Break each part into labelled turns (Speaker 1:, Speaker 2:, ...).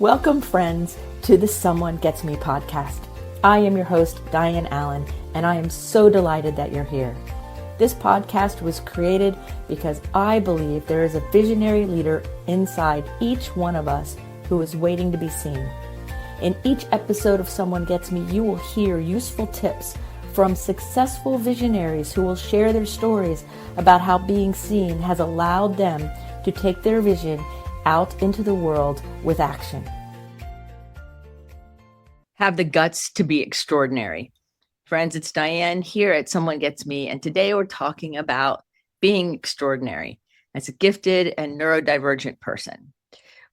Speaker 1: Welcome, friends, to the Someone Gets Me podcast. I am your host, Dianne A, and I am so delighted that you're here. This podcast was created because I believe there is a visionary leader inside each one of us who is waiting to be seen. In each episode of Someone Gets Me, you will hear useful tips from successful visionaries who will share their stories about how being seen has allowed them to take their vision out into the world with action.
Speaker 2: Have the guts to be extraordinary. Friends, it's Dianne here at Someone Gets Me, and today we're talking about being extraordinary as a gifted and neurodivergent person.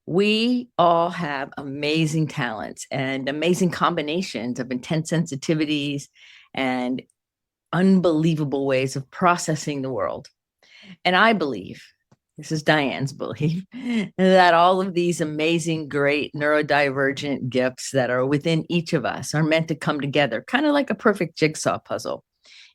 Speaker 2: We all have amazing talents and amazing combinations of intense sensitivities and unbelievable ways of processing the world. And I believe, this is Dianne's belief, that all of these amazing, great neurodivergent gifts that are within each of us are meant to come together, kind of like a perfect jigsaw puzzle,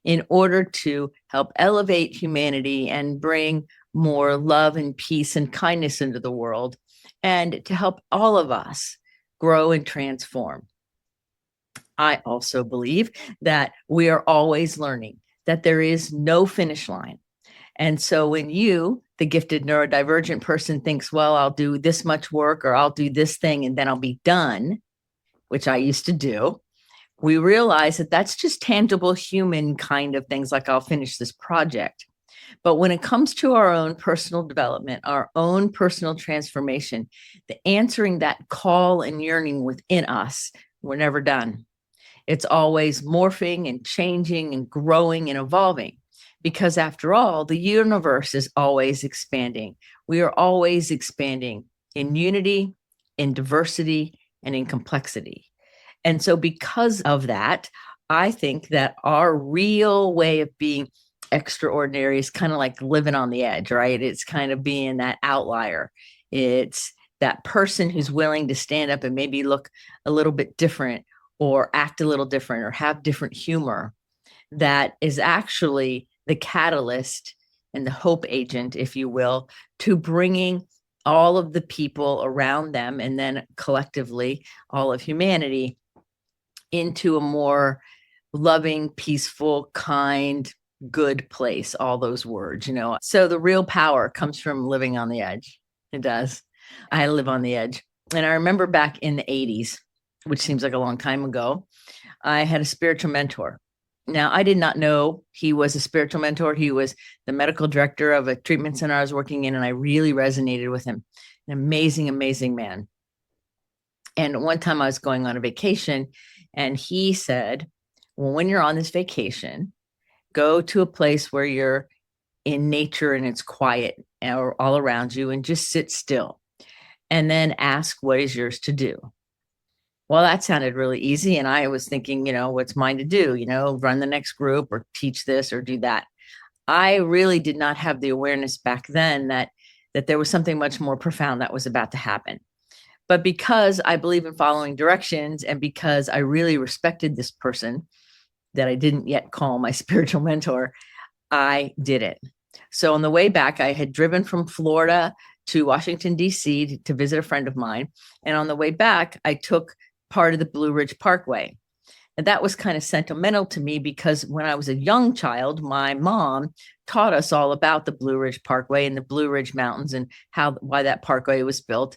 Speaker 2: in order to help elevate humanity and bring more love and peace and kindness into the world, and to help all of us grow and transform. I also believe that we are always learning, that there is no finish line. And so when you, the gifted neurodivergent person, thinks, well, I'll do this much work or I'll do this thing and then I'll be done, which I used to do, we realize that that's just tangible human kind of things, like I'll finish this project. But when it comes to our own personal development, our own personal transformation, the answering that call and yearning within us, we're never done. It's always morphing and changing and growing and evolving. Because after all, the universe is always expanding. We are always expanding in unity, in diversity, and in complexity. And so because of that, I think that our real way of being extraordinary is kind of like living on the edge, right? It's kind of being that outlier. It's that person who's willing to stand up and maybe look a little bit different or act a little different or have different humor, that is actually the catalyst and the hope agent, if you will, to bringing all of the people around them and then collectively all of humanity into a more loving, peaceful, kind, good place. All those words, So the real power comes from living on the edge. It does. I live on the edge. And I remember back in the 80s, which seems like a long time ago, I had a spiritual mentor. Now, I did not know he was a spiritual mentor. He was the medical director of a treatment center I was working in, and I really resonated with him. An amazing, amazing man. And one time I was going on a vacation, and he said, well, when you're on this vacation, go to a place where you're in nature and it's quiet all around you, and just sit still. And then ask what is yours to do. Well, that sounded really easy. And I was thinking, what's mine to do? Run the next group or teach this or do that. I really did not have the awareness back then that there was something much more profound that was about to happen. But because I believe in following directions and because I really respected this person that I didn't yet call my spiritual mentor, I did it. So on the way back, I had driven from Florida to Washington, D.C. to visit a friend of mine. And on the way back, I took part of the Blue Ridge Parkway. And that was kind of sentimental to me because when I was a young child, my mom taught us all about the Blue Ridge Parkway and the Blue Ridge Mountains and why that parkway was built.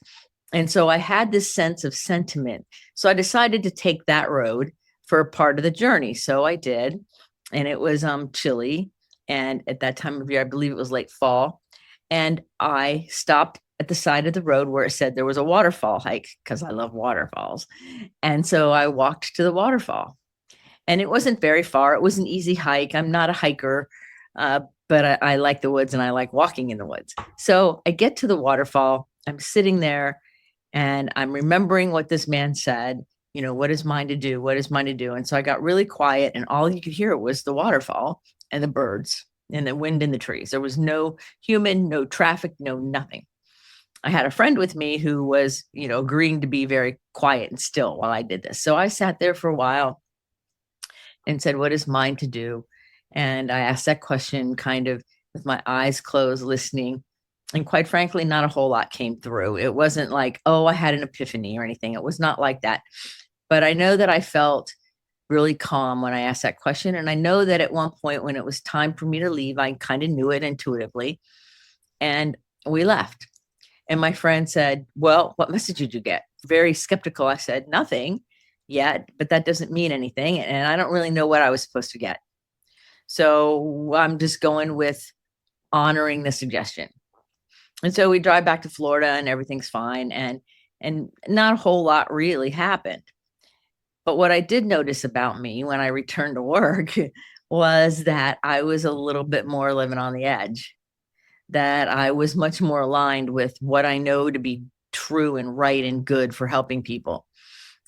Speaker 2: And so I had this sense of sentiment. So I decided to take that road for a part of the journey. So I did. And it was chilly. And at that time of year, I believe it was late fall. And I stopped at the side of the road where it said there was a waterfall hike, because I love waterfalls. And so I walked to the waterfall, and it wasn't very far. It was an easy hike. I'm not a hiker, but I like the woods and I like walking in the woods. So I get to the waterfall. I'm sitting there and I'm remembering what this man said, what is mine to do? What is mine to do? And so I got really quiet, and all you could hear was the waterfall and the birds and the wind in the trees. There was no human, no traffic, no nothing. I had a friend with me who was, agreeing to be very quiet and still while I did this. So I sat there for a while and said, what is mine to do? And I asked that question kind of with my eyes closed, listening. And quite frankly, not a whole lot came through. It wasn't like, oh, I had an epiphany or anything. It was not like that. But I know that I felt really calm when I asked that question. And I know that at one point when it was time for me to leave, I kind of knew it intuitively. And we left. And my friend said, well, what message did you get? Very skeptical. I said, nothing yet, but that doesn't mean anything. And I don't really know what I was supposed to get. So I'm just going with honoring the suggestion. And so we drive back to Florida and everything's fine. And not a whole lot really happened. But what I did notice about me when I returned to work was that I was a little bit more living on the edge, that I was much more aligned with what I know to be true and right and good for helping people.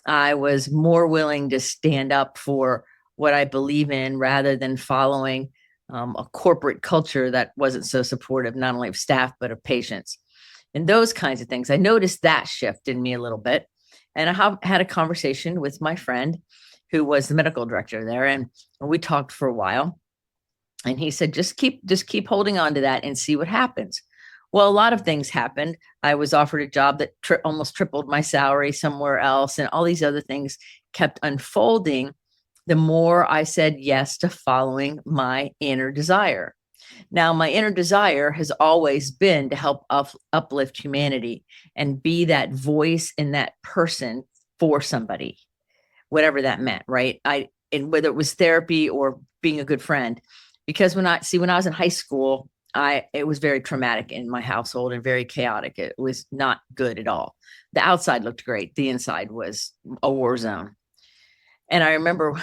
Speaker 2: I was more willing to stand up for what I believe in rather than following a corporate culture that wasn't so supportive, not only of staff, but of patients and those kinds of things. I noticed that shift in me a little bit. And I had a conversation with my friend who was the medical director there. And we talked for a while. And he said, just keep holding on to that and see what happens. Well, a lot of things happened. I was offered a job that almost tripled my salary somewhere else. And all these other things kept unfolding the more I said yes to following my inner desire. Now, my inner desire has always been to help uplift humanity and be that voice in that person for somebody, whatever that meant, right? And whether it was therapy or being a good friend, because when I was in high school, it was very traumatic in my household and very chaotic. It was not good at all. The outside looked great. The inside was a war zone. And I remember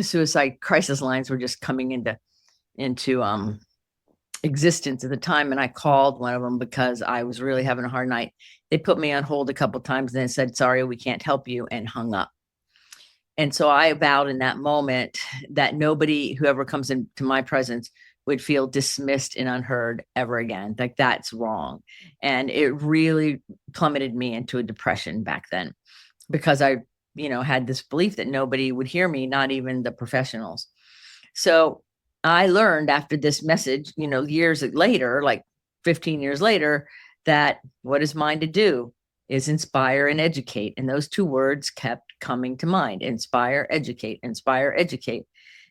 Speaker 2: suicide crisis lines were just coming into existence at the time. And I called one of them because I was really having a hard night. They put me on hold a couple of times and then said, sorry, we can't help you, and hung up. And so I vowed in that moment that nobody who ever comes into my presence would feel dismissed and unheard ever again. Like, that's wrong. And it really plummeted me into a depression back then because I had this belief that nobody would hear me, not even the professionals. So I learned after this message, years later, like 15 years later, that what is mine to do is inspire and educate. And those two words kept coming to mind: inspire, educate, inspire, educate.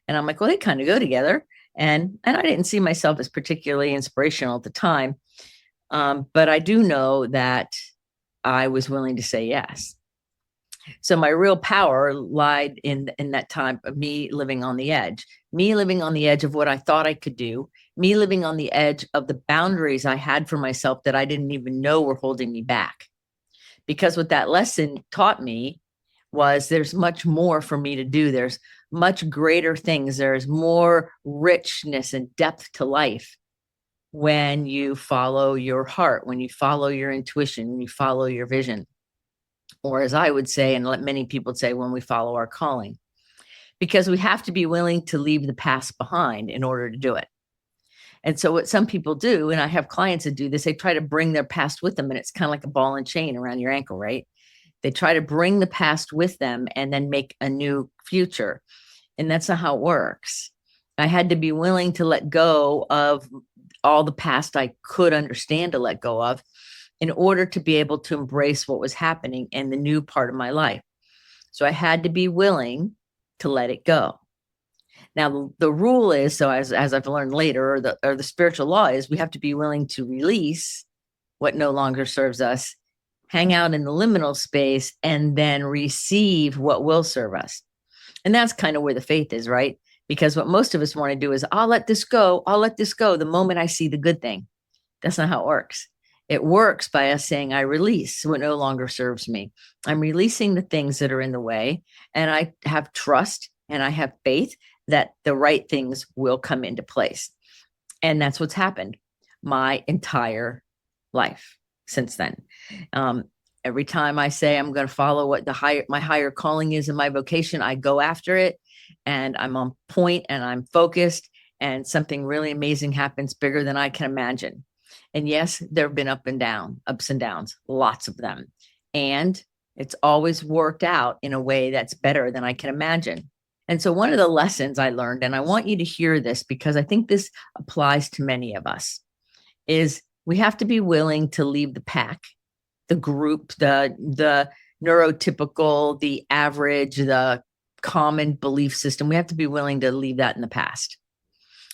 Speaker 2: And I'm like, well, they kind of go together. And I didn't see myself as particularly inspirational at the time. But I do know that I was willing to say yes. So my real power lied in that time of me living on the edge of what I thought I could do, me living on the edge of the boundaries I had for myself that I didn't even know were holding me back. Because what that lesson taught me was there's much more for me to do. There's much greater things. There's more richness and depth to life when you follow your heart, when you follow your intuition, when you follow your vision. Or as I would say, and let many people say, when we follow our calling, because we have to be willing to leave the past behind in order to do it. And so what some people do, and I have clients that do this, they try to bring their past with them, and it's kind of like a ball and chain around your ankle, right? They try to bring the past with them and then make a new future. And that's not how it works. I had to be willing to let go of all the past I could understand to let go of in order to be able to embrace what was happening in the new part of my life. So I had to be willing to let it go. Now, the rule is, so as I've learned later, or the spiritual law is, we have to be willing to release what no longer serves us, hang out in the liminal space, and then receive what will serve us. And that's kind of where the faith is, right? Because what most of us want to do is, I'll let this go the moment I see the good thing. That's not how it works. It works by us saying, I release what no longer serves me. I'm releasing the things that are in the way, and I have trust and I have faith that the right things will come into place. And that's what's happened my entire life since then. Every time I say I'm going to follow what my higher calling is in my vocation, I go after it, and I'm on point and I'm focused, and something really amazing happens, bigger than I can imagine. And yes, there have been ups and downs, lots of them. And it's always worked out in a way that's better than I can imagine. And so one of the lessons I learned, and I want you to hear this because I think this applies to many of us, is We have to be willing to leave the pack, the group, the neurotypical, the average, the common belief system. We have to be willing to leave that in the past.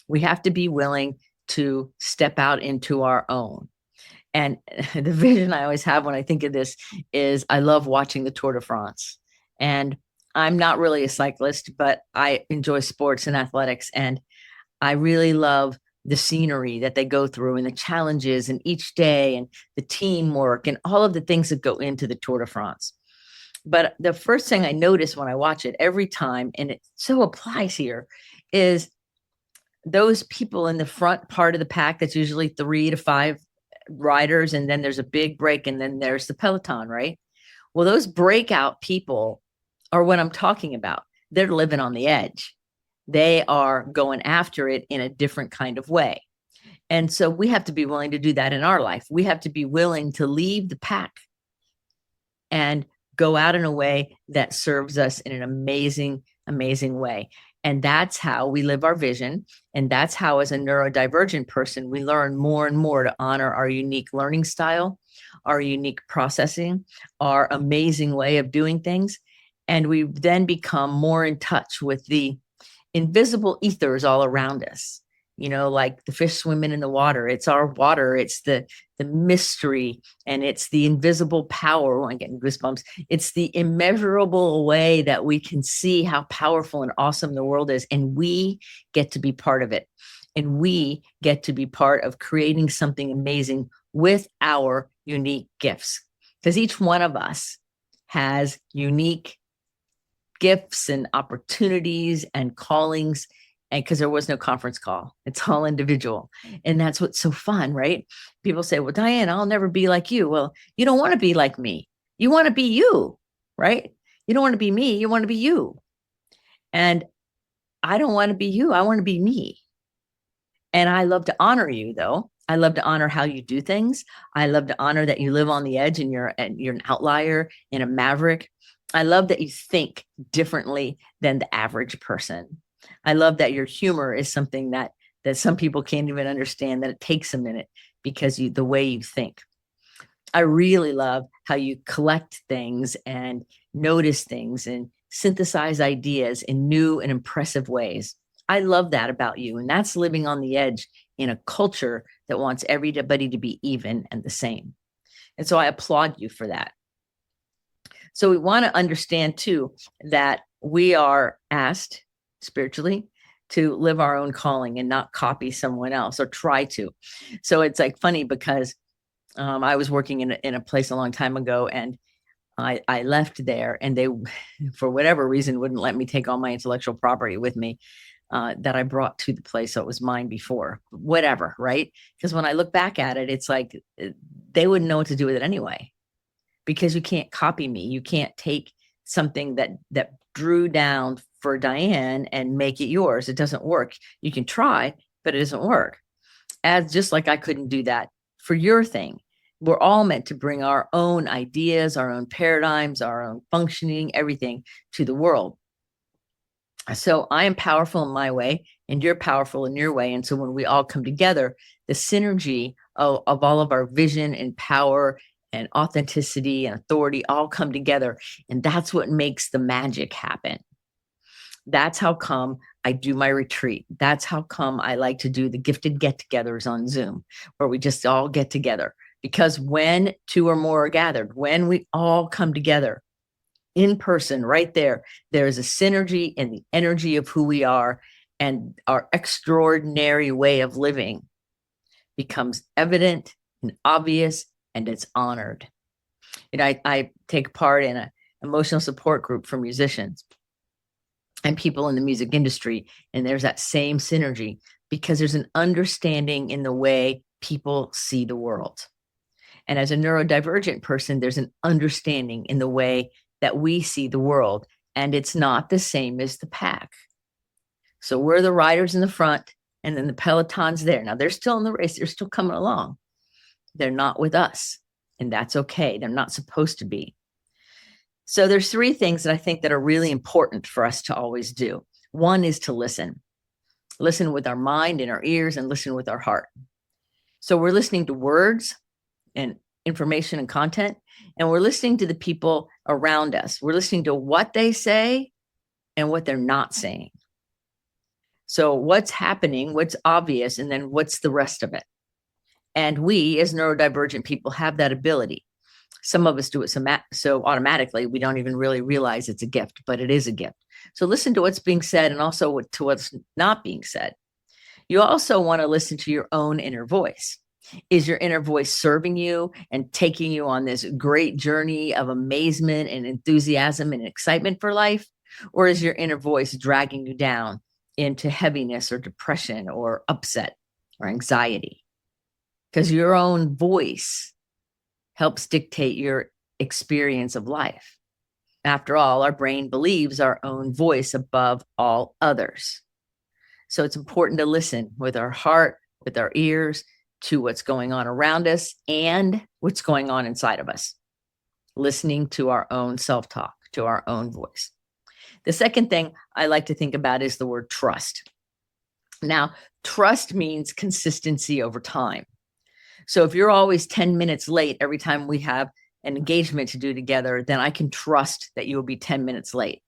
Speaker 2: We have to be willing to step out into our own. And the vision I always have when I think of this is I love watching the Tour de France. And I'm not really a cyclist, but I enjoy sports and athletics. And I really love the scenery that they go through and the challenges and each day and the teamwork and all of the things that go into the Tour de France. But the first thing I notice when I watch it every time, and it so applies here, is those people in the front part of the pack, that's usually 3 to 5 riders, and then there's a big break, and then there's the peloton, right? Well, those breakout people are what I'm talking about. They're living on the edge. They are going after it in a different kind of way. And so we have to be willing to do that in our life. We have to be willing to leave the pack and go out in a way that serves us in an amazing, amazing way. And that's how we live our vision. And that's how, as a neurodivergent person, we learn more and more to honor our unique learning style, our unique processing, our amazing way of doing things. And we then become more in touch with the invisible ethers all around us, like the fish swimming in the water. It's our water. It's the mystery, and it's the invisible power. Oh, I'm getting goosebumps. It's the immeasurable way that we can see how powerful and awesome the world is. And we get to be part of it. And we get to be part of creating something amazing with our unique gifts. Because each one of us has unique gifts and opportunities and callings. And because there was no conference call, it's all individual. And that's what's so fun, right? People say, well, Diane, I'll never be like you. Well, you don't want to be like me. You want to be you, right? You don't want to be me. You want to be you. And I don't want to be you. I want to be me. And I love to honor you, though. I love to honor how you do things. I love to honor that you live on the edge and you're an outlier and a maverick. I love that you think differently than the average person. I love that your humor is something that some people can't even understand, that it takes a minute because the way you think. I really love how you collect things and notice things and synthesize ideas in new and impressive ways. I love that about you. And that's living on the edge in a culture that wants everybody to be even and the same. And so I applaud you for that. So we want to understand too that we are asked spiritually to live our own calling and not copy someone else or try to. So it's like funny because I was working in a place a long time ago, and I left there, and they, for whatever reason, wouldn't let me take all my intellectual property with me that I brought to the place. So it was mine before, whatever, right? Because when I look back at it, it's like they wouldn't know what to do with it anyway, because you can't copy me. You can't take something that drew down for Diane and make it yours. It doesn't work. You can try, but it doesn't work. As just like I couldn't do that for your thing. We're all meant to bring our own ideas, our own paradigms, our own functioning, everything to the world. So I am powerful in my way, and you're powerful in your way. And so when we all come together, the synergy of all of our vision and power and authenticity and authority all come together. And that's what makes the magic happen. That's how come I do my retreat. That's how come I like to do the gifted get-togethers on Zoom, where we just all get together. Because when 2 or more are gathered, when we all come together in person right there, there's a synergy in the energy of who we are, and our extraordinary way of living becomes evident and obvious, and it's honored. I take part in an emotional support group for musicians and people in the music industry, and there's that same synergy because there's an understanding in the way people see the world. And as a neurodivergent person, there's an understanding in the way that we see the world, and it's not the same as the pack. So we're the riders in the front, and then the peloton's there. Now they're still in the race. They're still coming along. They're not with us, and that's okay. They're not supposed to be. So there's 3 things that I think that are really important for us to always do. One is to listen. Listen with our mind and our ears, and listen with our heart. So we're listening to words and information and content, and we're listening to the people around us. We're listening to what they say and what they're not saying. So what's happening, what's obvious, and then what's the rest of it? And we, as neurodivergent people, have that ability. Some of us do it so automatically, we don't even really realize it's a gift, but it is a gift. So listen to what's being said and also to what's not being said. You also want to listen to your own inner voice. Is your inner voice serving you and taking you on this great journey of amazement and enthusiasm and excitement for life? Or is your inner voice dragging you down into heaviness or depression or upset or anxiety? Because your own voice helps dictate your experience of life. After all, our brain believes our own voice above all others. So it's important to listen with our heart, with our ears, to what's going on around us and what's going on inside of us. Listening to our own self-talk, to our own voice. The second thing I like to think about is the word trust. Now, trust means consistency over time. So if you're always 10 minutes late every time we have an engagement to do together, then I can trust that you will be 10 minutes late.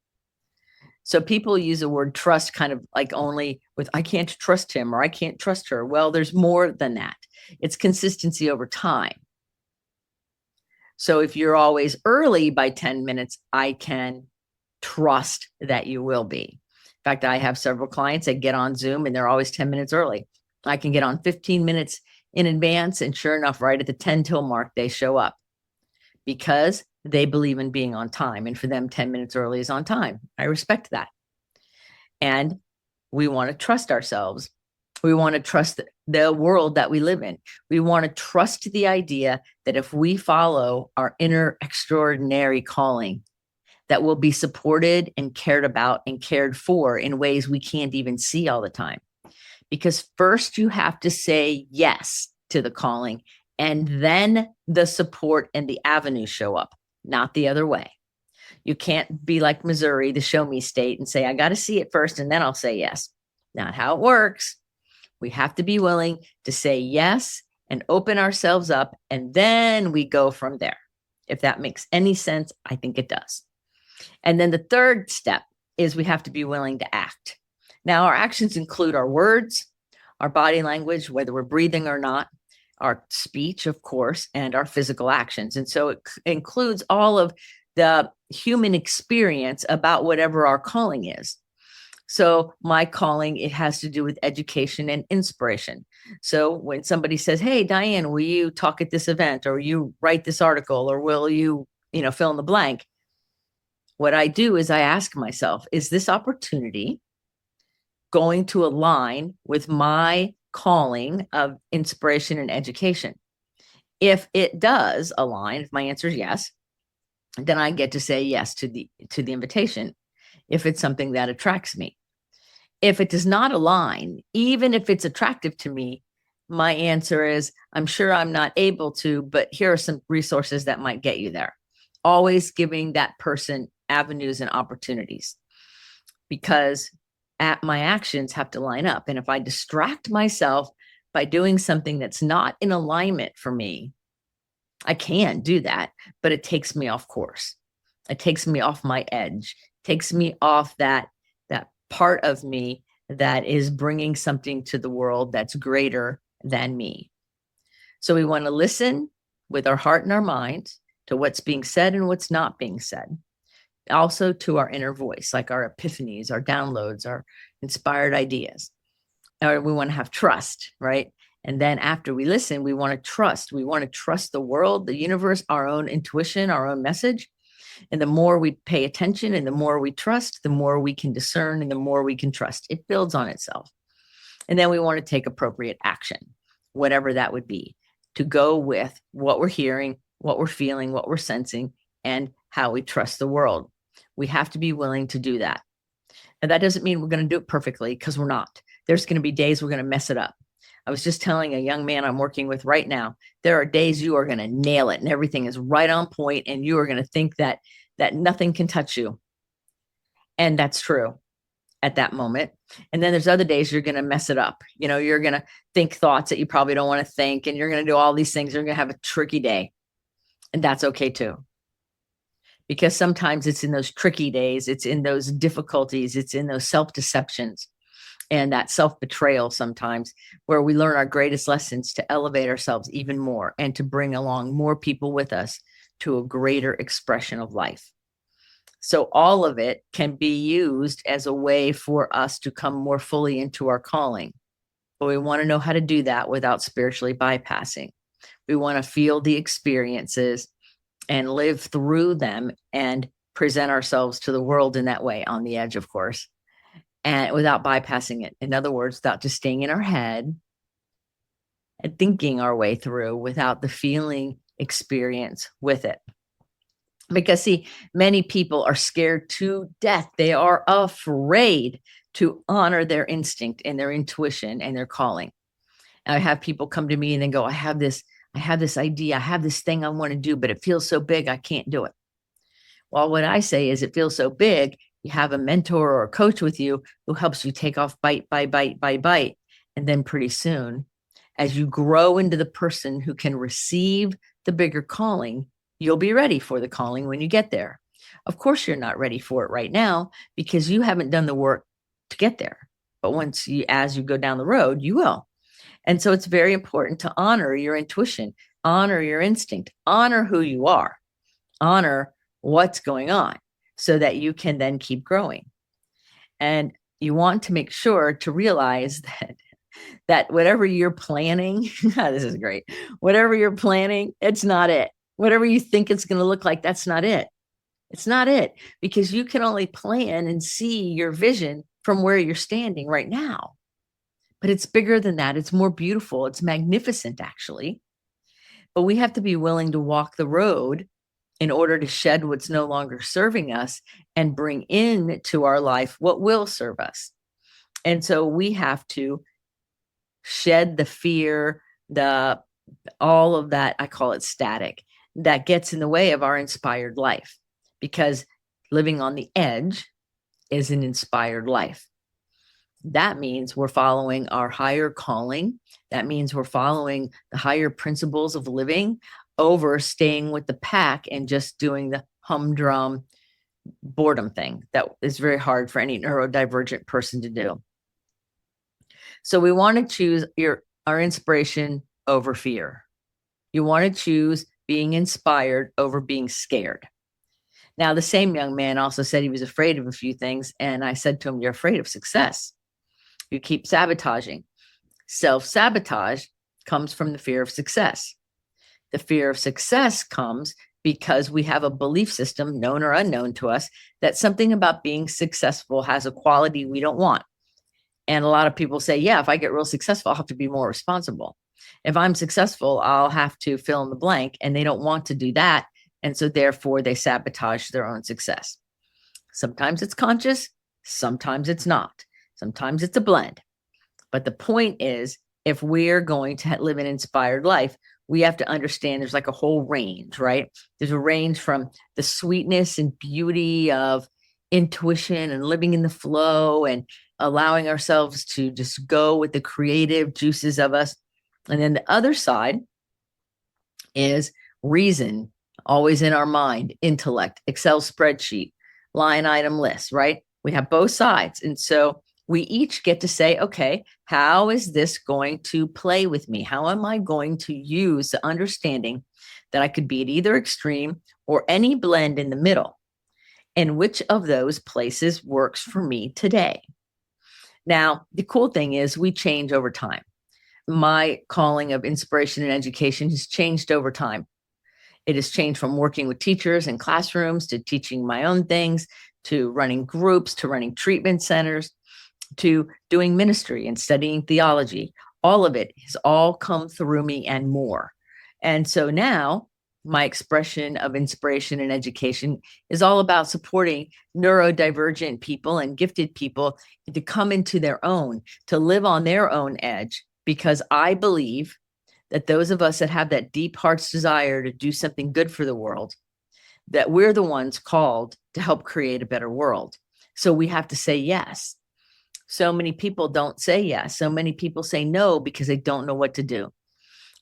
Speaker 2: So people use the word trust kind of like only with, I can't trust him or I can't trust her. Well, there's more than that. It's consistency over time. So if you're always early by 10 minutes, I can trust that you will be. In fact, I have several clients that get on Zoom and they're always 10 minutes early. I can get on 15 minutes in advance, and sure enough, right at the 10 till mark, they show up because they believe in being on time. And for them, 10 minutes early is on time. I respect that. And we want to trust ourselves. We want to trust the world that we live in. We want to trust the idea that if we follow our inner extraordinary calling, that we'll be supported and cared about and cared for in ways we can't even see all the time. Because first you have to say yes to the calling, and then the support and the avenues show up, not the other way. You can't be like Missouri, the show me state, and say, I got to see it first and then I'll say yes. Not how it works. We have to be willing to say yes and open ourselves up, and then we go from there. If that makes any sense, I think it does. And then the third step is we have to be willing to act. Now, our actions include our words, our body language, whether we're breathing or not, our speech, of course, and our physical actions. And so it includes all of the human experience about whatever our calling is. So my calling, it has to do with education and inspiration. So when somebody says, hey, Diane, will you talk at this event, or you write this article, or will you, fill in the blank? What I do is I ask myself, is this opportunity going to align with my calling of inspiration and education? If it does align, if my answer is yes, then I get to say yes to the invitation, if it's something that attracts me. If it does not align, even if it's attractive to me, my answer is, I'm sure I'm not able to, but here are some resources that might get you there. Always giving that person avenues and opportunities, because my actions have to line up. And if I distract myself by doing something that's not in alignment for me, I can do that, but it takes me off course. It takes me off my edge, takes me off that part of me that is bringing something to the world that's greater than me. So we want to listen with our heart and our mind to what's being said and what's not being said. Also to our inner voice, like our epiphanies, our downloads, our inspired ideas. Or we want to have trust, right? And then after we listen, we want to trust. We want to trust the world, the universe, our own intuition, our own message. And the more we pay attention and the more we trust, the more we can discern and the more we can trust. It builds on itself. And then we want to take appropriate action, whatever that would be, to go with what we're hearing, what we're feeling, what we're sensing, and how we trust the world. We have to be willing to do that. And that doesn't mean we're going to do it perfectly, because we're not. There's going to be days we're going to mess it up. I was just telling a young man I'm working with right now, there are days you are going to nail it and everything is right on point, and you are going to think that nothing can touch you. And that's true. at that moment. And then there's other days you're going to mess it up. You're going to think thoughts that you probably don't want to think, and you're going to do all these things. You're going to have a tricky day. And that's okay too. Because sometimes it's in those tricky days, it's in those difficulties, it's in those self-deceptions and that self-betrayal sometimes where we learn our greatest lessons to elevate ourselves even more and to bring along more people with us to a greater expression of life. So all of it can be used as a way for us to come more fully into our calling. But we want to know how to do that without spiritually bypassing. We want to feel the experiences and live through them and present ourselves to the world in that way, on the edge, of course, and without bypassing it. In other words, without just staying in our head and thinking our way through without the feeling experience with it. Because see, many people are scared to death. They are afraid to honor their instinct and their intuition and their calling. And I have people come to me and they go, I have this idea, I have this thing I want to do, but it feels so big, I can't do it. Well, what I say is it feels so big, you have a mentor or a coach with you who helps you take off bite by bite by bite. And then pretty soon, as you grow into the person who can receive the bigger calling, you'll be ready for the calling when you get there. Of course, you're not ready for it right now because you haven't done the work to get there. But as you go down the road, you will. And so it's very important to honor your intuition, honor your instinct, honor who you are, honor what's going on so that you can then keep growing. And you want to make sure to realize that whatever you're planning, this is great, whatever you're planning, it's not it. Whatever you think it's going to look like, that's not it. It's not it, because you can only plan and see your vision from where you're standing right now. But it's bigger than that. It's more beautiful. It's magnificent, actually. But we have to be willing to walk the road in order to shed what's no longer serving us and bring into our life what will serve us. And so we have to shed the fear, all of that, I call it static, that gets in the way of our inspired life, because living on the edge is an inspired life. That means we're following our higher calling. That means we're following the higher principles of living over staying with the pack and just doing the humdrum boredom thing that is very hard for any neurodivergent person to do. So we want to choose our inspiration over fear. You want to choose being inspired over being scared. Now, the same young man also said he was afraid of a few things. And I said to him, you're afraid of success. You keep sabotaging. Self-sabotage comes from the fear of success. The fear of success comes because we have a belief system, known or unknown to us, that something about being successful has a quality we don't want. And a lot of people say, yeah, if I get real successful, I'll have to be more responsible. If I'm successful, I'll have to fill in the blank. And they don't want to do that. And so therefore, they sabotage their own success. Sometimes it's conscious. Sometimes it's not. Sometimes it's a blend. But the point is, if we're going to live an inspired life, we have to understand there's like a whole range, right? There's a range from the sweetness and beauty of intuition and living in the flow and allowing ourselves to just go with the creative juices of us. And then the other side is reason, always in our mind, intellect, Excel spreadsheet, line item list, right? We have both sides. And so we each get to say, okay, how is this going to play with me? How am I going to use the understanding that I could be at either extreme or any blend in the middle? And which of those places works for me today? Now, the cool thing is we change over time. My calling of inspiration and education has changed over time. It has changed from working with teachers in classrooms to teaching my own things, to running groups, to running treatment centers, to doing ministry and studying theology. All of it has all come through me and more. And so now my expression of inspiration and education is all about supporting neurodivergent people and gifted people to come into their own, to live on their own edge, because I believe that those of us that have that deep heart's desire to do something good for the world, that we're the ones called to help create a better world. So we have to say yes. So many people don't say yes. So many people say no because they don't know what to do.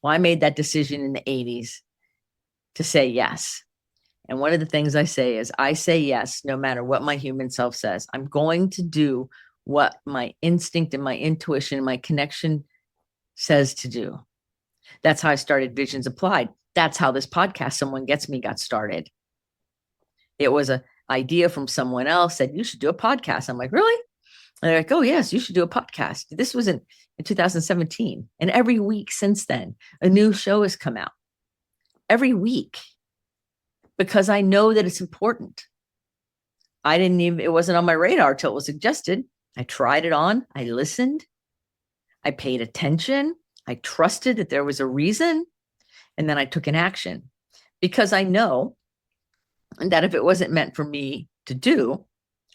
Speaker 2: Well, I made that decision in the 80s to say yes. And one of the things I say is I say yes, no matter what my human self says. I'm going to do what my instinct and my intuition and my connection says to do. That's how I started Visions Applied. That's how this podcast, Someone Gets Me, got started. It was an idea from someone else, said, you should do a podcast. I'm like, really? And they're like, oh, yes, you should do a podcast. This was in 2017. And every week since then, a new show has come out. Every week. Because I know that it's important. It wasn't on my radar till it was suggested. I tried it on. I listened. I paid attention. I trusted that there was a reason. And then I took an action. Because I know that if it wasn't meant for me to do,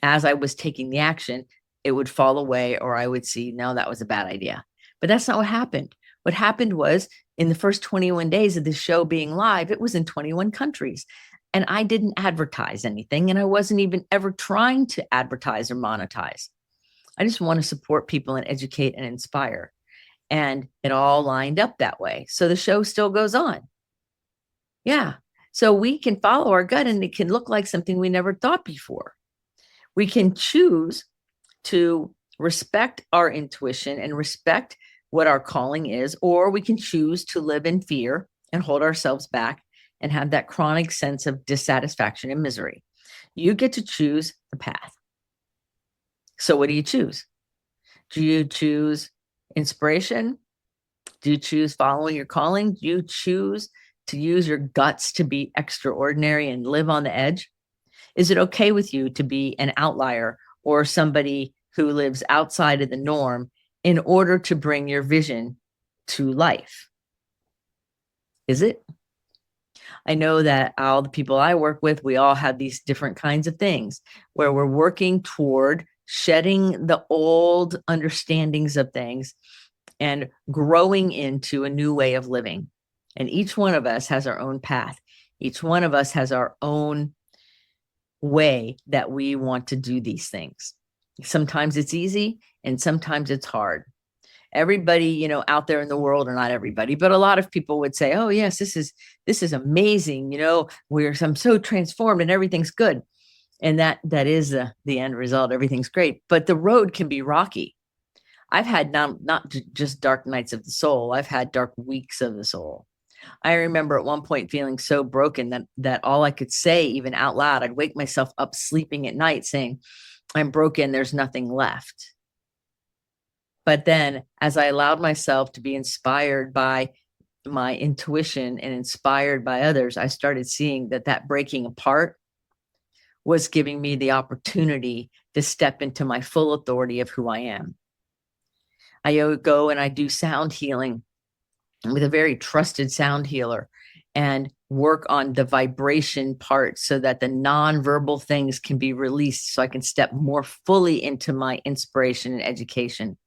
Speaker 2: as I was taking the action, it would fall away, or I would see, no, that was a bad idea. But that's not what happened. What happened was, in the first 21 days of this show being live, it was in 21 countries. And I didn't advertise anything. And I wasn't even ever trying to advertise or monetize. I just want to support people and educate and inspire. And it all lined up that way. So the show still goes on. Yeah. So we can follow our gut, and it can look like something we never thought before. We can choose to respect our intuition and respect what our calling is, or we can choose to live in fear and hold ourselves back and have that chronic sense of dissatisfaction and misery. You get to choose the path. So what do you choose? Do you choose inspiration? Do you choose following your calling? Do you choose to use your guts to be extraordinary and live on the edge? Is it okay with you to be an outlier or somebody who lives outside of the norm in order to bring your vision to life? Is it? I know that all the people I work with, we all have these different kinds of things where we're working toward shedding the old understandings of things and growing into a new way of living. And each one of us has our own path. Each one of us has our own way that we want to do these things. Sometimes it's easy and sometimes it's hard. Everybody, out there in the world, or not everybody, but a lot of people would say, oh yes, this is amazing. I'm so transformed and everything's good. And that is the end result. Everything's great, but the road can be rocky. I've had not just dark nights of the soul. I've had dark weeks of the soul. I remember at one point feeling so broken that all I could say, even out loud, I'd wake myself up sleeping at night saying, I'm broken. There's nothing left. But then as I allowed myself to be inspired by my intuition and inspired by others, I started seeing that breaking apart was giving me the opportunity to step into my full authority of who I am. I go and I do sound healing with a very trusted sound healer and work on the vibration part so that the nonverbal things can be released so I can step more fully into my inspiration and education.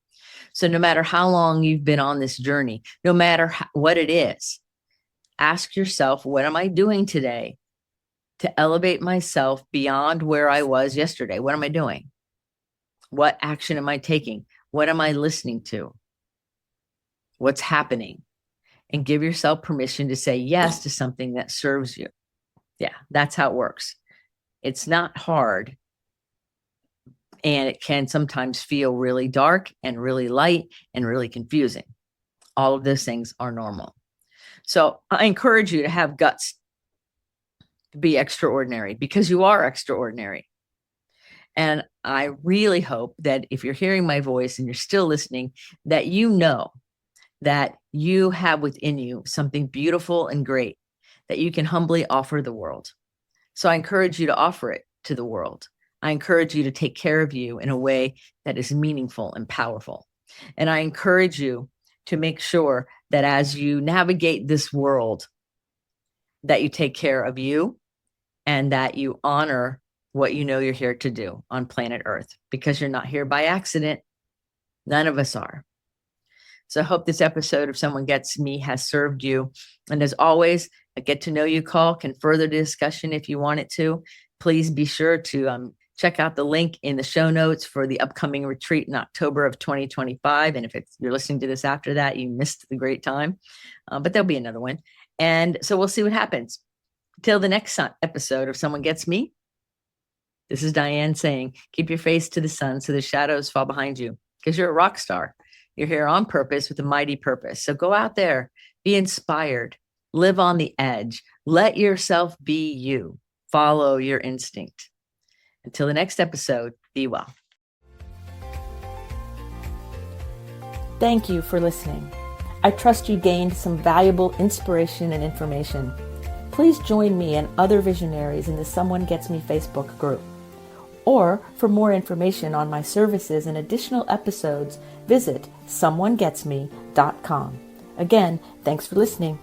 Speaker 2: So no matter how long you've been on this journey, no matter what it is, ask yourself, what am I doing today to elevate myself beyond where I was yesterday? What am I doing? What action am I taking? What am I listening to? What's happening? And give yourself permission to say yes to something that serves you. Yeah, that's how it works. It's not hard. And it can sometimes feel really dark and really light and really confusing. All of those things are normal. So I encourage you to have guts to be extraordinary, because you are extraordinary. And I really hope that if you're hearing my voice and you're still listening, that you know that you have within you something beautiful and great that you can humbly offer the world. So I encourage you to offer it to the world. I encourage you to take care of you in a way that is meaningful and powerful. And I encourage you to make sure that as you navigate this world, that you take care of you and that you honor what you know you're here to do on planet Earth, because you're not here by accident. None of us are. So I hope this episode of Someone Gets Me has served you. And as always, a get to know you call can further the discussion if you want it to. Please be sure to Check out the link in the show notes for the upcoming retreat in October of 2025. And if you're listening to this after that, you missed the great time, but there'll be another one. And so we'll see what happens. Till the next episode of Someone Gets Me, this is Dianne saying, keep your face to the sun so the shadows fall behind you, because you're a rock star. You're here on purpose with a mighty purpose. So go out there, be inspired, live on the edge, let yourself be you, follow your instinct. Until the next episode, be well.
Speaker 1: Thank you for listening. I trust you gained some valuable inspiration and information. Please join me and other visionaries in the Someone Gets Me Facebook group. Or for more information on my services and additional episodes, visit someonegetsme.com. Again, thanks for listening.